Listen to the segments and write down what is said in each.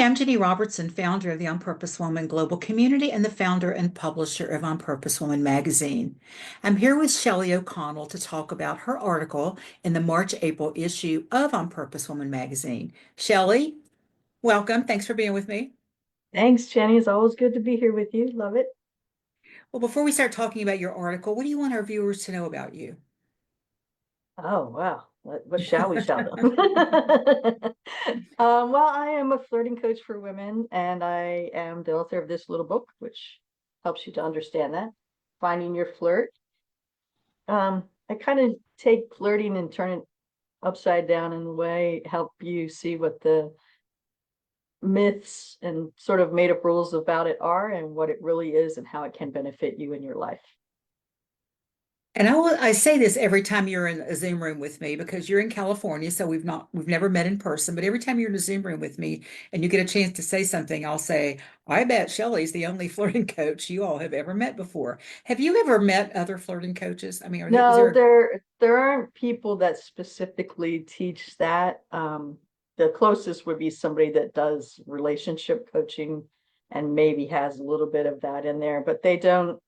I'm Ginny Robertson, founder of the On Purpose Woman Global Community and the founder and publisher of On Purpose Woman magazine. I'm here with Shelly O'Connell to talk about her article in the March-April issue of On Purpose Woman magazine. Shelly, welcome. Thanks for being with me. Thanks, Jenny. It's always good to be here with you. Love it. Well, before we start talking about your article, what do you want our viewers to know about you? Oh, wow. What shall we shout them? Well, I am a flirting coach for women, and I am the author of this little book, which helps you to understand that. Finding Your Flirt. I kind of take flirting and turn it upside down in a way, help you see what the myths and sort of made up rules about it are and what it really is and how it can benefit you in your life. And I say this every time you're in a Zoom room with me because you're in California, so we've never met in person, but every time you're in a Zoom room with me and you get a chance to say something, I'll say, I bet Shelley's the only flirting coach you all have ever met before. Have you ever met other flirting coaches? I mean, is No, there there aren't people that specifically teach that. The closest would be somebody that does relationship coaching and maybe has a little bit of that in there, but they don't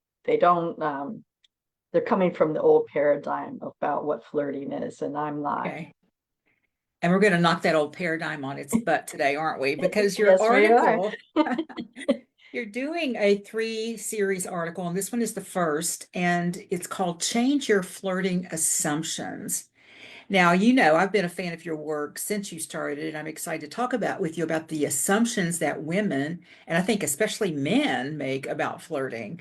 they're coming from the old paradigm about what flirting is, and I'm not. okay? And we're going to knock that old paradigm on its butt today, aren't we? Because your Yes, we are. article, you're doing a three-series article, and this one is the first, and it's called Change Your Flirting Assumptions. Now, I've been a fan of your work since you started, and I'm excited to talk about with you about the assumptions that women, and I think especially men, make about flirting.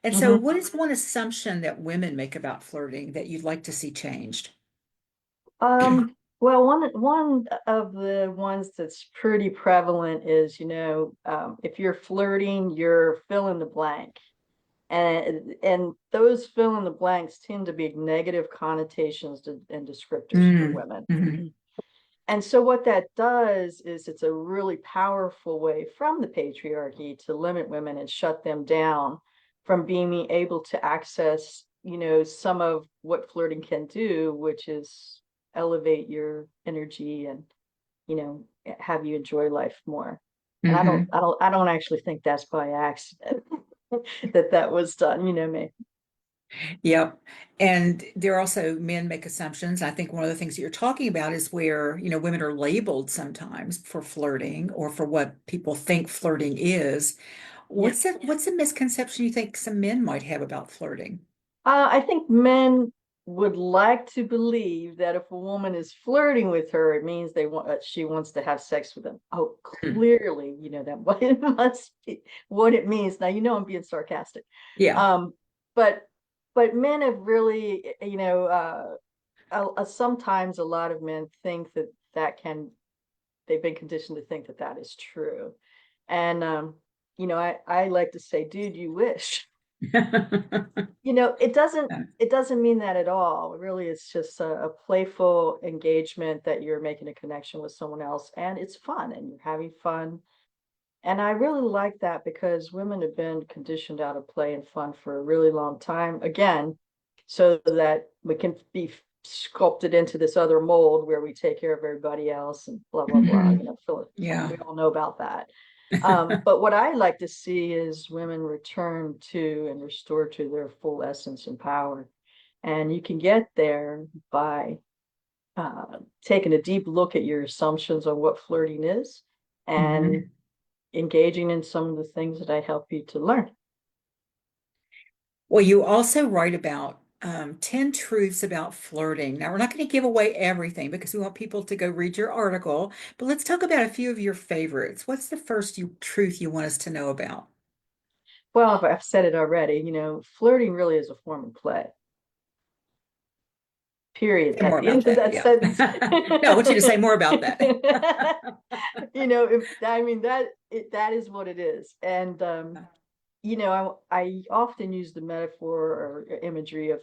And so, Mhm. what is one assumption that women make about flirting that you'd like to see changed? Well, one of the ones that's pretty prevalent is, if you're flirting, you're fill in the blank. And those fill in the blanks tend to be negative connotations and descriptors for Mm, women. mhm, And so what that does is it's a really powerful way from the patriarchy to limit women and shut them down from being able to access, some of what flirting can do, which is elevate your energy and, have you enjoy life more. And I don't, mhm. I don't, I don't actually think that's by accident that was done, me. Yep. And there are also men make assumptions. I think one of the things that you're talking about is where, women are labeled sometimes for flirting or for what people think flirting is. Yeah. What's a misconception you think some men might have about flirting? I think men would like to believe that if a woman is flirting with her, it means she wants to have sex with them. Oh, Hmm. clearly, that what it must be, what it means. Now, I'm being sarcastic. Yeah. Um, but but men have really, sometimes a lot of men think they've been conditioned to think that that is true. And I like to say, dude, you wish. It doesn't mean that at all. Really, it's just a playful engagement that you're making a connection with someone else, and it's fun, and you're having fun. And I really like that because women have been conditioned out of play and fun for a really long time. Again, so that we can be sculpted into this other mold where we take care of everybody else and blah blah blah. Hmm. We Yeah. all know about that. But what I like to see is women return to and restore to their full essence and power. And you can get there by taking a deep look at your assumptions on what flirting is and Hmm. engaging in some of the things that I help you to learn. Well, you also write about 10 truths about flirting. Now, we're not going to give away everything because we want people to go read your article, but let's talk about a few of your favorites. What's the first truth you want us to know about? Well, if I've said it already, flirting really is a form of play. Period. Say more At the about end of that. that Yeah. sentence. No, I want you to say more about that. If I mean that is what it is. And I often use the metaphor or imagery of,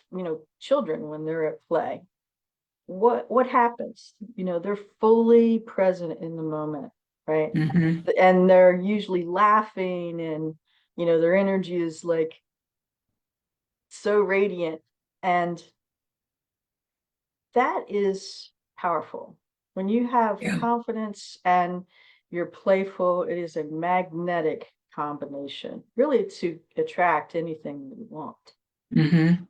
children when they're at play. What happens? They're fully present in the moment, right? Hmm. And they're usually laughing and their energy is like so radiant. And that is powerful. When you have Yeah. confidence and you're playful. It is a magnetic combination, really, to attract anything you want. Hmm.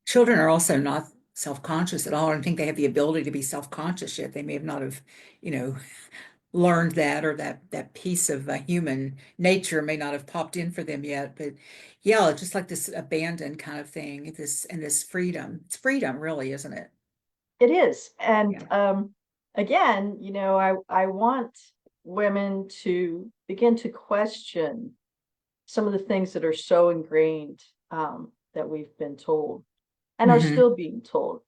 Children are also not self-conscious at all. I don't think they have the ability to be self-conscious yet. They may have not have, you know, learned that, or that piece of human nature may not have popped in for them yet. But yeah, just like this abandoned kind of thing, this freedom. It's freedom, really, isn't it? It is. And Yeah. again, I want women to begin to question some of the things that are so ingrained, that we've been told and are Hmm. still being told.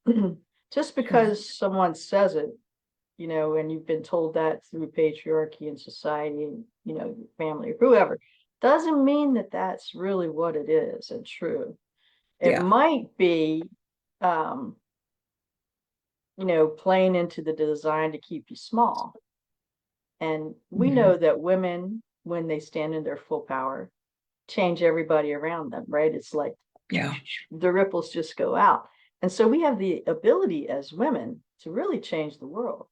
Just Sure. because someone says it, and you've been told that through patriarchy and society and, your family or whoever, doesn't mean that that's really what it is and true. It Yeah. might be, um, playing into the design to keep you small. And we know Hmm. that women, when they stand in their full power, change everybody around them, right? It's like Yeah. the ripples just go out. And so we have the ability as women to really change the world.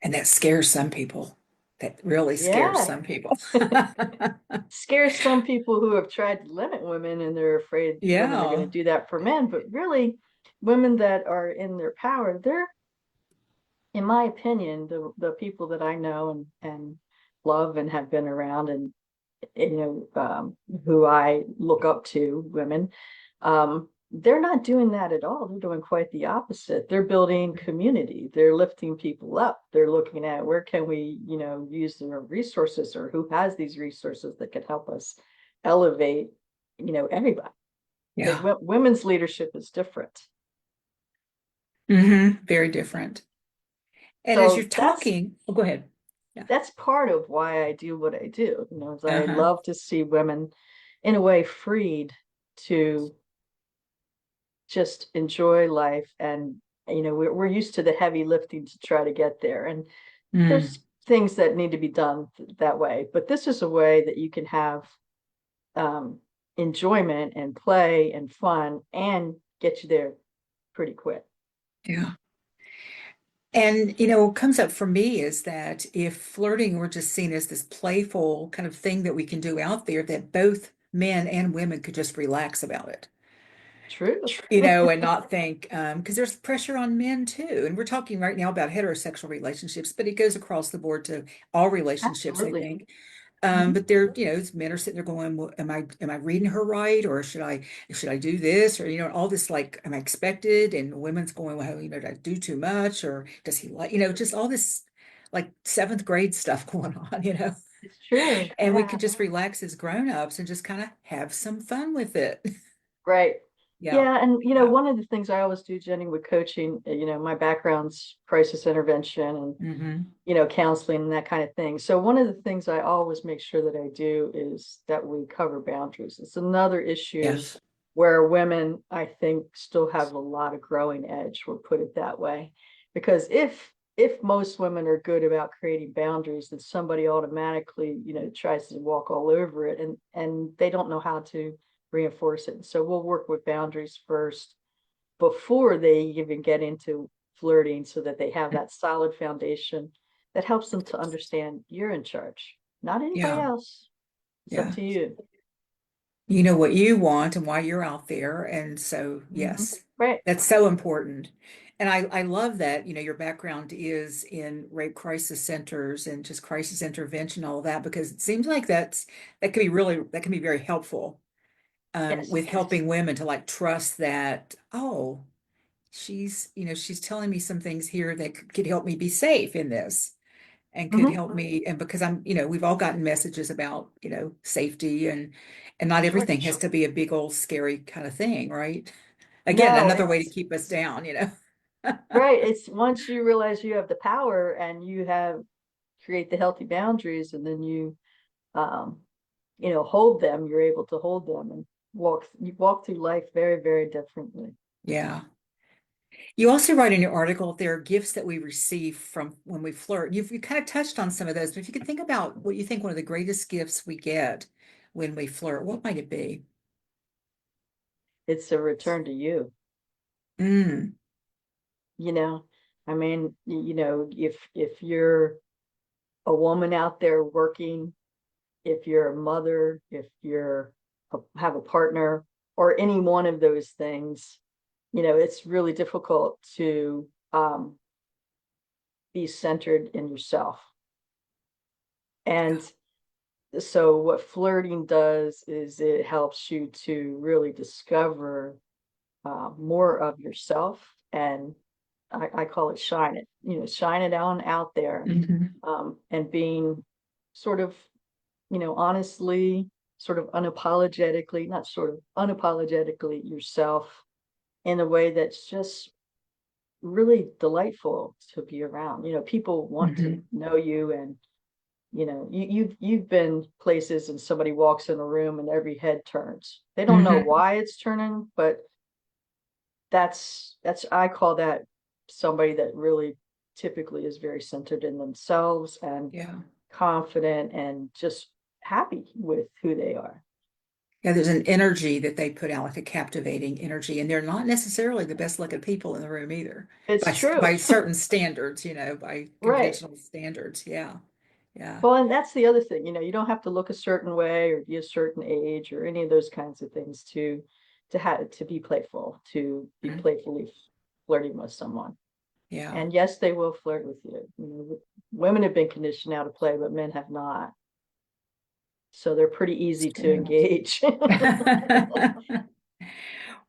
And that scares some people. That really scares Yeah. some people. Scares some people who have tried to limit women and they're afraid women are going to Yeah. do that for men. But really, women that are in their power, they're, in my opinion, the people that I know and love and have been around and who I look up to, women, they're not doing that at all. They're doing quite the opposite. They're building community. They're lifting people up. They're looking at where can we, use their resources, or who has these resources that could help us elevate, everybody. Because Yeah. women's leadership is different. Hmm. Very different. And as you're So that's talking, oh, go ahead. Yeah. that's part of why I do what I do. Is I Uh-huh. love to see women in a way freed to just enjoy life. And we're used to the heavy lifting to try to get there, and Mm. there's things that need to be done that way, but this is a way that you can have, um, enjoyment and play and fun and get you there pretty quick. Yeah. And, what comes up for me is that if flirting were just seen as this playful kind of thing that we can do out there, that both men and women could just relax about it. True. And not think, because there's pressure on men too. And we're talking right now about heterosexual relationships, but it goes across the board to all relationships, I Absolutely. think. Mhm. But they're, men are sitting there going, well, am I reading her right? Or should I do this? Or, all this, like, am I expected? And women's going, well, did I do too much? Or does he like, just all this like seventh grade stuff going on. It's true. And we Yeah. could just relax as grown-ups and just kind of have some fun with it. Right. Yeah. Yeah, and Yeah. one of the things I always do, Jenny, with coaching, my background's crisis intervention and Hmm. counseling and that kind of thing. So one of the things I always make sure that I do is that we cover boundaries. It's another issue Yes. where women, I think, still have a lot of growing edge, we'll put it that way. Because if most women are good about creating boundaries, then somebody automatically, tries to walk all over it, and they don't know how to reinforce it. So we'll work with boundaries first before they even get into flirting, so that they have that solid foundation that helps them to understand you're in charge, not anybody Yeah. else. It's up Yeah. to you. You know what you want and why you're out there. And so, Mhm. yes, Right. that's so important. And I love that, your background is in rape crisis centers and just crisis intervention, all of that, because it seems like that can be very helpful, Yes. with helping women to like trust that, oh, she's telling me some things here that could help me be safe in this, and could Hmm. help me. And because we've all gotten messages about, safety, and not Sure. everything has to be a big old scary kind of thing, right? Again, No, another way to it's keep us down. right. It's once you realize you have the power and you have create the healthy boundaries, and then um, hold them, you're able to hold them and you walk through life very, very differently. Yeah. You also write in your article, there are gifts that we receive from when we flirt. You kind of touched on some of those, but if you could think about what you think one of the greatest gifts we get when we flirt, what might it be? It's a return to you. Mm. you know I mean, if you're a woman out there working, if you're a mother, if have a partner, or any one of those things, it's really difficult to be centered in yourself. And so what flirting does is it helps you to really discover more of yourself, and I call it shine it, shine it on out there, Mhm. and being sort of, honestly, sort of unapologetically, not sort of unapologetically yourself in a way that's just really delightful to be around. People want to Mhm. know you, and you've been places and somebody walks in a room and every head turns. They don't know Mhm. why it's turning, but that's I call that somebody that really typically is very centered in themselves and Yeah. confident and just happy with who they are. Yeah, there's an energy that they put out, like a captivating energy, and they're not necessarily the best looking people in the room either, It's true. by certain standards, by Right. conventional standards. Yeah. Yeah. Well, and that's the other thing, you don't have to look a certain way or be a certain age or any of those kinds of things to be playful, to be Mhm. playfully flirting with someone. Yeah. And yes, they will flirt with you. Women have been conditioned now to play, but men have not. So they're pretty It's easy to true. engage.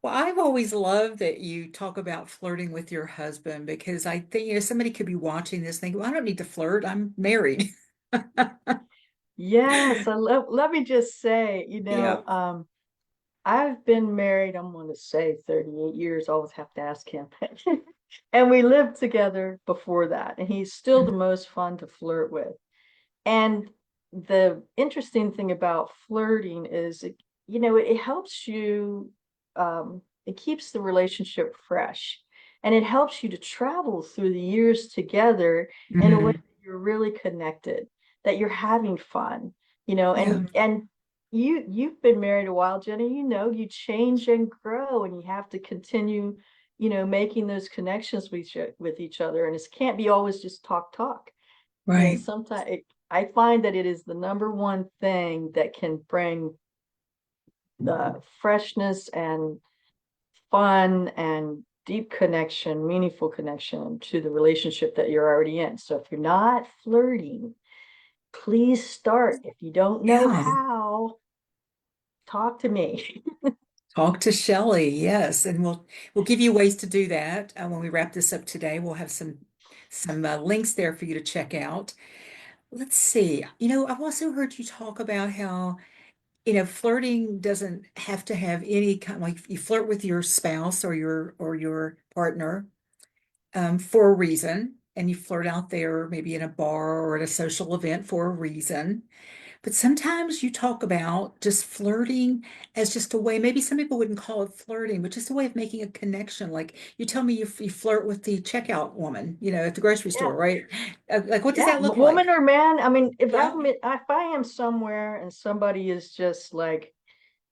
Well, I've always loved that you talk about flirting with your husband because I think, somebody could be watching this thinking, well, I don't need to flirt. I'm married. Yes, let me just say, Yeah. I've been married, I'm going to say 38 years. I always have to ask him. And we lived together before that, and he's still the most fun to flirt with. And the interesting thing about flirting is, it helps you, it keeps the relationship fresh, and it helps you to travel through the years together in a way Mhm. that you're really connected, that you're having fun, Yeah. and you've been married a while, Jenny, you change and grow, and you have to continue, making those connections with each other, and it can't be always just talk. Right. Sometimes I find that it is the number one thing that can bring the freshness and fun and deep connection, meaningful connection to the relationship that you're already in. So if you're not flirting, please start. If you don't know Yeah. how, talk to me. Talk to Shelly. Yes. And we'll give you ways to do that. When we wrap this up today, we'll have some links there for you to check out. Let's see. I've also heard you talk about how flirting doesn't have to have any kind, like you flirt with your spouse or your partner for a reason, and you flirt out there maybe in a bar or at a social event for a reason. But sometimes you talk about just flirting as just a way, maybe some people wouldn't call it flirting, but just a way of making a connection. Like you tell me you flirt with the checkout woman, at the grocery store, Yeah. right? Like, what does Yeah, that look woman like? or man. I mean, Yeah. if I am somewhere and somebody is just like,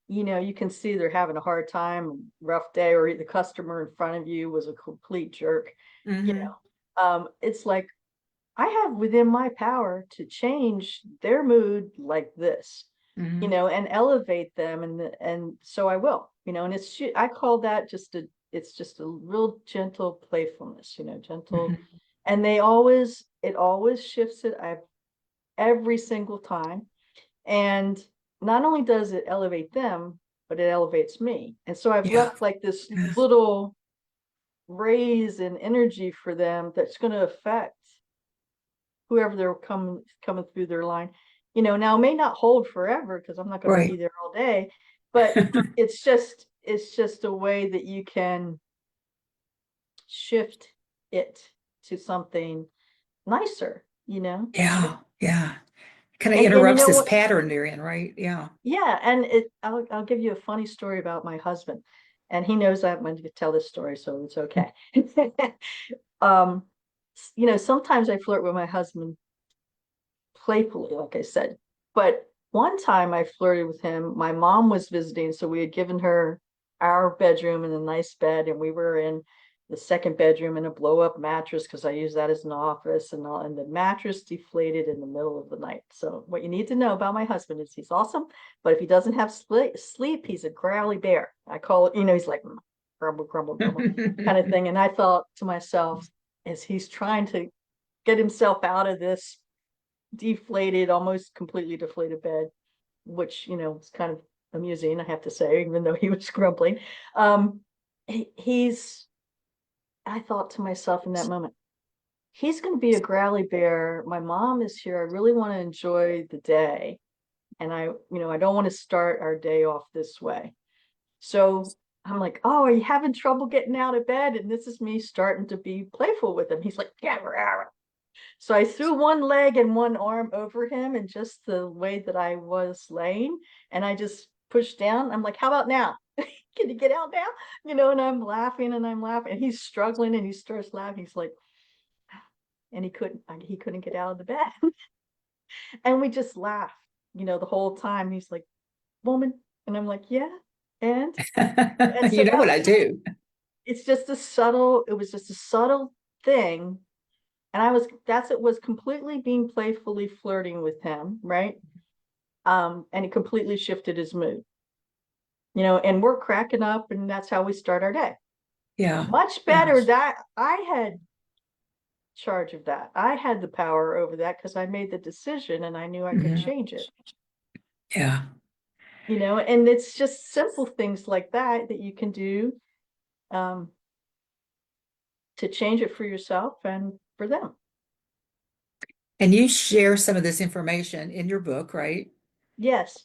you can see they're having a hard time, rough day, or the customer in front of you was a complete jerk, you Hmm. know. It's like I have within my power to change their mood like this, Hmm. and elevate them, and so I will, and I call that it's just a real gentle playfulness, gentle, Hmm. and it always shifts it. I've every single time. And not only does it elevate them, but it elevates me. And so I've Yeah. left like this little raise in energy for them that's going to affect whoever they're coming through their line. Now it may not hold forever because I'm not going to be Right. there all day, but it's just a way that you can shift it to something nicer, Yeah. Yeah. Kind of and you interrupts know this what? pattern they're in, right? Yeah. Yeah, and I'll give you a funny story about my husband, and he knows I'm going to tell this story, so it's okay. um, sometimes I flirt with my husband playfully, like I said, but one time I flirted with him. My mom was visiting, so we had given her our bedroom and a nice bed, and we were in the second bedroom in a blow up mattress because I use that as an office and all, and the mattress deflated in the middle of the night. So what you need to know about my husband is he's awesome, but if he doesn't have sleep, he's a growly bear. I call it, he's like grumble, grumble, grumble kind of thing. And I thought to myself, as he's trying to get himself out of this deflated, almost completely deflated bed, which, is kind of amusing, I have to say, even though he was grumbling. He's I thought to myself in that moment, he's going to be a growly bear. My mom is here. I really want to enjoy the day. And I don't want to start our day off this way. So I'm like, oh, are you having trouble getting out of bed? And this is me starting to be playful with him. He's like, yeah. So I threw one leg and one arm over him and just the way that I was laying. And I just pushed down. I'm like, how about now? Can you get out now? And I'm laughing and I'm laughing. And he's struggling and he starts laughing. He's like, and he couldn't get out of the bed. And we just laugh, the whole time. He's like, woman. And I'm like, yeah. And so You know that what I do. it was just a subtle thing. And it was completely being playfully flirting with him, right? And it completely shifted his mood, and we're cracking up, and that's how we start our day. Yeah. Much Yeah. better that I had charge of that. I had the power over that because I made the decision and I knew I could Mhm. change it. Yeah. And it's just simple things like that you can do, um, to change it for yourself and for them. And you share some of this information in your book, right? Yes.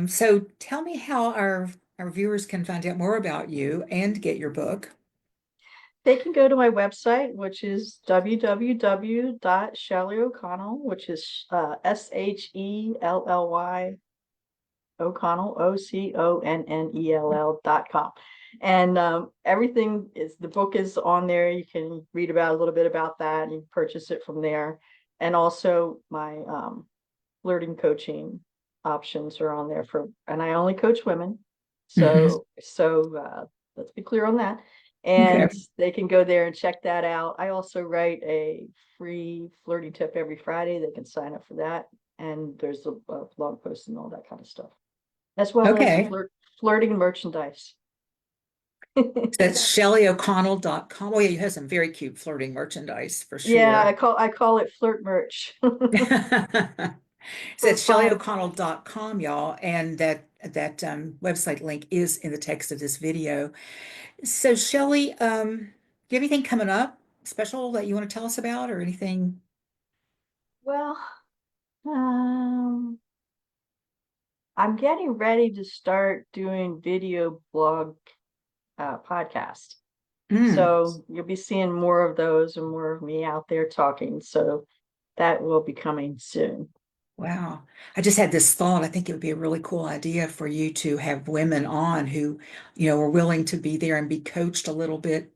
So tell me how our viewers can find out more about you and get your book. They can go to my website, which is www.shellyoconnell, which is SHELLY O'Connell, OCONNELL.com. And the book is on there. You can read about a little bit about that. You can purchase it from there. And also my flirting coaching options are on there and I only coach women. Mhm. So let's be clear on that. Okay. And they can go there and check that out. I also write a free flirting tip every Friday. They can sign up for that. And there's a blog post and all that kind of stuff, as well as Okay. flirting merchandise. That's ShellyO'Connell.com. Oh, yeah, you have some very cute flirting merchandise for Yeah, sure. I call it flirt merch. So For it's fun. ShellyO'Connell.com, y'all, and that website link is in the text of this video. So Shelly, do you have anything coming up special that you want to tell us about or anything? Well, I'm getting ready to start doing video blog podcast. Mm. So you'll be seeing more of those and more of me out there talking. So that will be coming soon. Wow. I just had this thought. I think it would be a really cool idea for you to have women on who, are willing to be there and be coached a little bit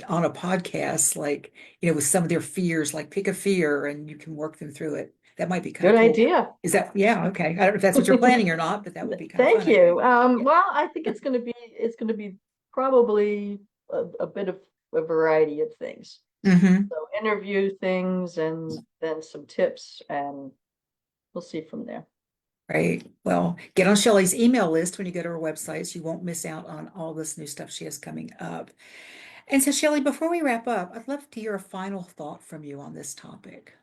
on a podcast, like, with some of their fears, like pick a fear and you can work them through it. That might be kind of Good cool. idea. Is that, yeah, okay. I don't know if that's what you're planning or not, but that would be kind of Thank fun, I you. think. Yeah. Well, I think it's going to be probably a bit of a variety of things. Hmm. So interview things and then some tips, and we'll see from there. Right. Well, get on Shelly's email list when you go to her website so you won't miss out on all this new stuff she has coming up. And so, Shelly, before we wrap up, I'd love to hear a final thought from you on this topic.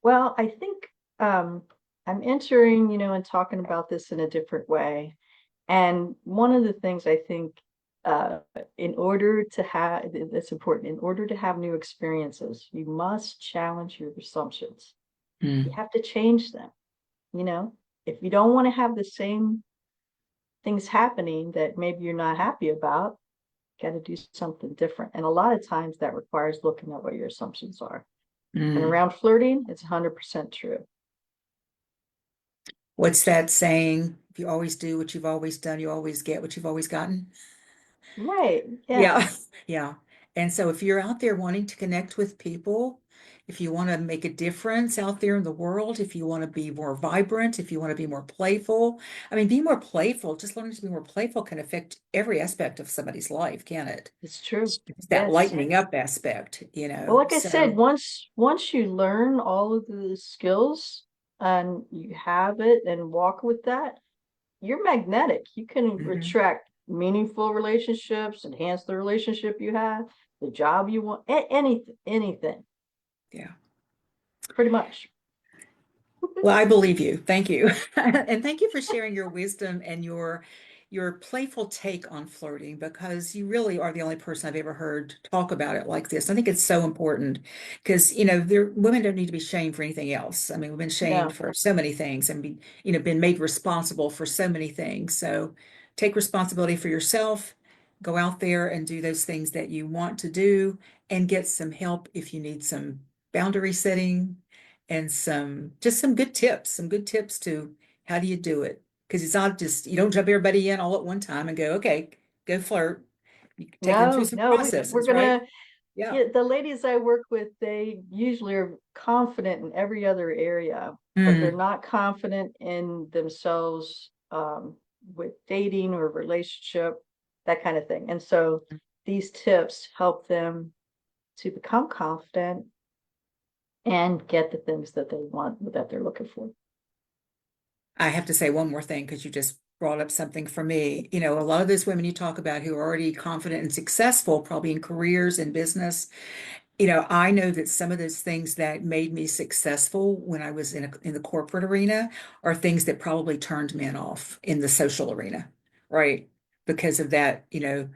Well, I think I'm entering, and talking about this in a different way. And one of the things I think, uh, in order to have that's important, in order to have new experiences, you must challenge your assumptions. You Mm. have to change them. You know, if you don't want to have the same things happening that maybe you're not happy about, got to do something different. And a lot of times that requires looking at what your assumptions are. And Mm. around flirting, it's 100% true. What's that saying? If you always do what you've always done, you always get what you've always gotten. Right. Yeah. Yes. Yeah. And so if you're out there wanting to connect with people, if you want to make a difference out there in the world, if you want to be more vibrant, if you want to be more playful, I mean, be more playful, just learning to be more playful can affect every aspect of somebody's life, can it? It's true. It's that Yes. lightening up aspect, Well, like I said, So, once you learn all of the skills and you have it and walk with that, you're magnetic. You can mhm, attract meaningful relationships, enhance the relationship you have, the job you want, anything, yeah. pretty much. Well, I believe you. Thank you. And thank you for sharing your wisdom and your playful take on flirting because you really are the only person I've ever heard talk about it like this. I think it's so important because, women don't need to be shamed for anything else. I mean, we've been shamed No, for so many things and been made responsible for so many things. So take responsibility for yourself, go out there and do those things that you want to do and get some help if you need some boundary setting and some good tips to how do you do it? Because it's not just you don't jump everybody in all at one time and go, okay, go flirt. You take them through no, some no. We're processes, right? gonna Yeah. get the ladies I work with. They usually are confident in every other area, but they're Mm. not confident in themselves with dating or relationship, that kind of thing. And so these tips help them to become confident and get the things that they want, that they're looking for. I have to say one more thing because you just brought up something for me. A lot of those women you talk about who are already confident and successful, probably in careers and business, I know that some of those things that made me successful when I was in the corporate arena are things that probably turned men off in the social arena, right? Because of that, I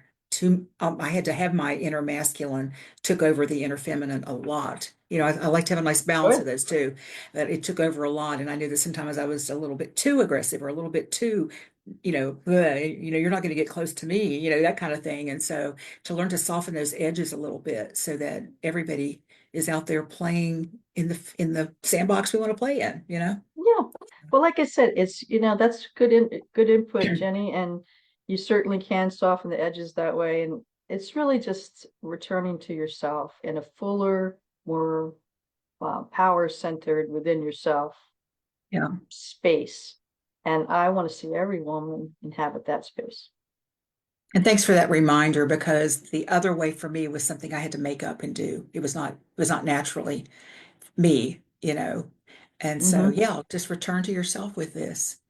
had to have my inner masculine took over the inner feminine a lot. I like to have a nice balance of Good. those two, that it took over a lot. And I knew that sometimes I was a little bit too aggressive or a little bit too you're not going to get close to me, that kind of thing. And so to learn to soften those edges a little bit so that everybody is out there playing in the sandbox we want to play in. Yeah. Well, like I said, that's good input, Jenny, and you certainly can soften the edges that way. And it's really just returning to yourself in a fuller, more power centered within yourself Yeah. space. And I want to see every woman inhabit that space. And thanks for that reminder because the other way for me was something I had to make up and do. It was not naturally me. And so Hmm. yeah, just return to yourself with this.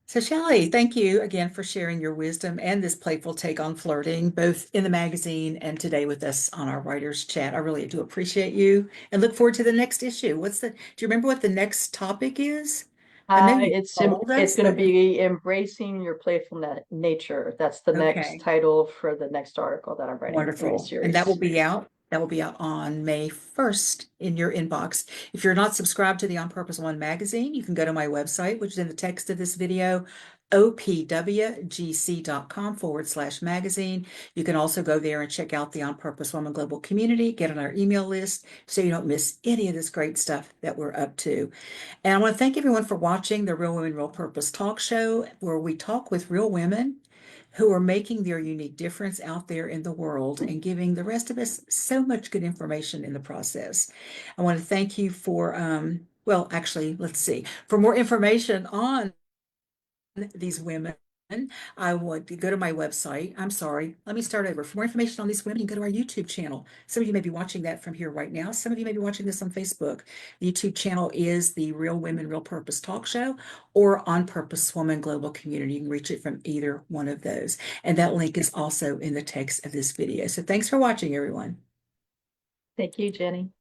So, Shelly, thank you again for sharing your wisdom and this playful take on flirting, both in the magazine and today with us on our writers' chat. I really do appreciate you and look forward to the next issue. Do you remember what the next topic is? I know you told It's us, going to but be embracing your playful nature. That's the next okay. title for the next article that I'm writing in the Wonderful. And that will series. be out. That will be out on May 1st in your inbox. If you're not subscribed to the On Purpose One magazine, you can go to my website, which is in the text of this video, opwgc.com/magazine. You can also go there and check out the On Purpose Woman Global Community, get on our email list so you don't miss any of this great stuff that we're up to. And I want to thank everyone for watching the Real Women, Real Purpose talk show, where we talk with real women who are making their unique difference out there in the world and giving the rest of us so much good information in the process. I want to thank you well, actually, let's see, for more information on these women. I would go to my website. I'm sorry. Let me start over. For more information on these women, you can go to our YouTube channel. Some of you may be watching that from here right now. Some of you may be watching this on Facebook. The YouTube channel is the Real Women, Real Purpose Talk Show or On Purpose Woman Global Community. You can reach it from either one of those. And that link is also in the text of this video. So thanks for watching, everyone. Thank you, Jenny.